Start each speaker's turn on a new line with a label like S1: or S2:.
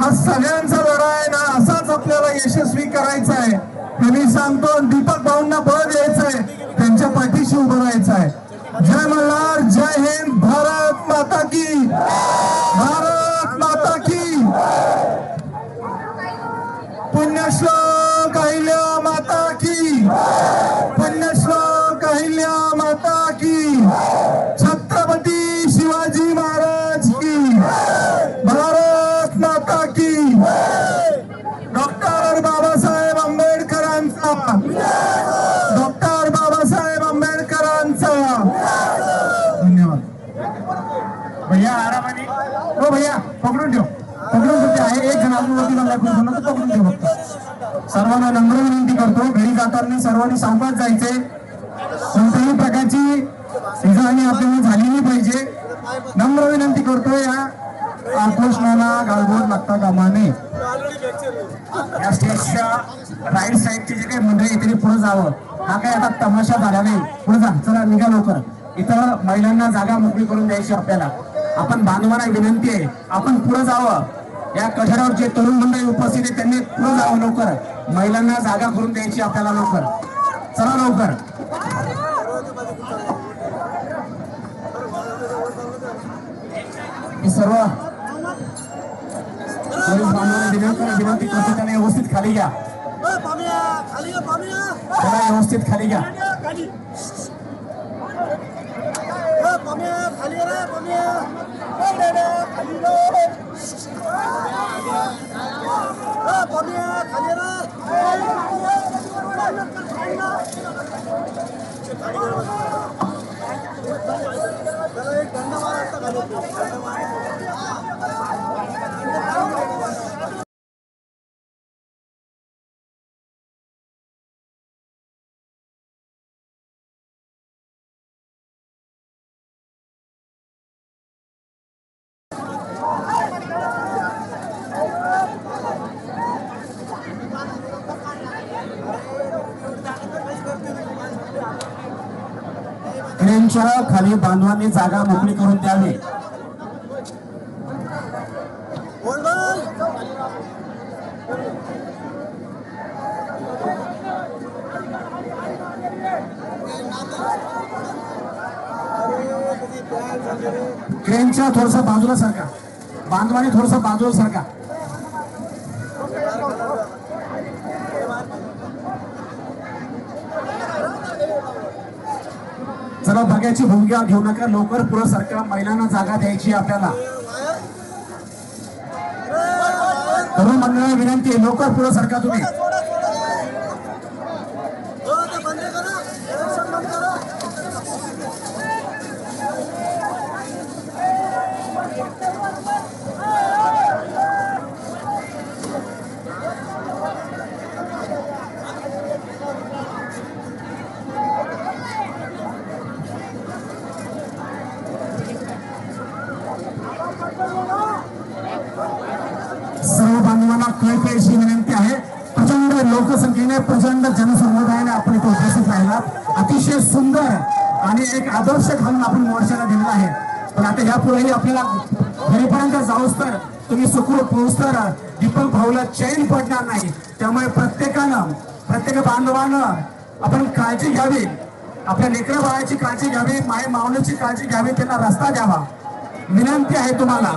S1: हा सगळ्यांचा लढा आहे ना, असाच आपल्याला यशस्वी करायचा आहे। मी सांगतो दीपक भाऊंना बळ द्यायचंय, त्यांच्या पाठीशी उभं राहायचं आहे। जय मल्हार, जय हिंद, भारत माता की, भारत माता की। पुण्यश्लोक अहिल्या माता की, पुण्यश्लोक अहिल्या माता की, छत्रपती शिवाजी महाराज की, भारत माता की। डॉक्टर बाबासाहेब आंबेडकरांचा, डॉक्टर बाबासाहेब आंबेडकरांचा। धन्यवाद भैया। आरामाने हो भैया, पकडून ठेव, पकडून ठेवते आहे। एक जण अजून मला पकडून ठेव फक्त। सर्वांना नम्र विनंती करतो, घरी जाताना सर्वांनी सावकाश जायचे, कोणत्याही प्रकारची इजाहानी आपल्याला झाली नाही पाहिजे। नम्र विनंती करतो, या आक्रोशनाला गाळबोट लागता कामा नये। या स्टेजच्या राईट साईडचे जे काही मंडळी त्यांनी पुढे जावं। हा काय आता तमाशा झाला नाही, पुढे जा, चला निघा लवकर। इथं महिलांना जागा मोकळी करून द्यायची आपल्याला। आपण बांधवांना विनंती आहे, आपण पुढे जावं। या कठड्यावर जे तरुण मंडळी उपस्थित आहेत त्यांनी पुढे जावं लवकर। महिलांना जागा करून द्यायची आपल्याला लवकर, चला लवकर। सर्व विनंती करतो, त्यांना व्यवस्थित खाली घ्या, त्याला व्यवस्थित खाली घ्या। क्रेनच्या खाली बांधवांनी जागा मोकळी करून द्यावी। क्रेनच्या थोडस बाजूला सरका, बांधवांनी थोडस बाजूला सरका। चला, बघायची भूमिका घेऊ नका, लवकर पुढे सरका, महिलांना जागा द्यायची आपल्याला। तरुण मंडळाला विनंती आहे, लवकर पुढे सरका तुम्ही। सर्व बांधवांना कळकळीची विनंती आहे, प्रचंड लोकसंख्येने, प्रचंड जनसमुदायाने आपण इथे उपस्थित राहिला। अतिशय सुंदर आणि एक आदर्श घालून आपण मोर्चाला दिलेला आहे। पण आता यापुढेही आपल्याला घरीपर्यंत जाऊस तर, तुम्ही सुखरूप पोहोचतर दीपक भाऊला चैन पडणार नाही। त्यामुळे प्रत्येक बांधवानं आपण काळजी घ्यावी, आपल्या लेकरा बाळाची काळजी घ्यावी, माय माऊलीची काळजी घ्यावी, त्यांना रस्ता द्यावा, विनंती आहे तुम्हाला।